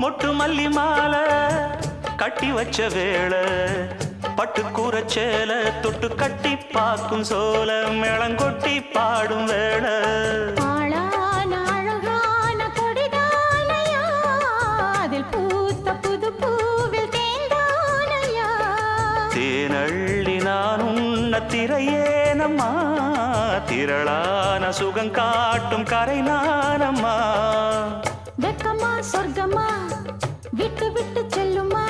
மொட்டு மல்லி மாலை கட்டி வச்ச வேளை பட்டு கூரச்சேல தொட்டு கட்டி பார்க்கும் சோல மேளங்கொட்டி பாடும் வேளை தேனள்ளி நான் உன்ன திரையேனம்மா திரளான சுகம் காட்டும் கரை நானம்மா வெக்கமா சொர்க்கமா விட்டு விட்டு செல்லுமா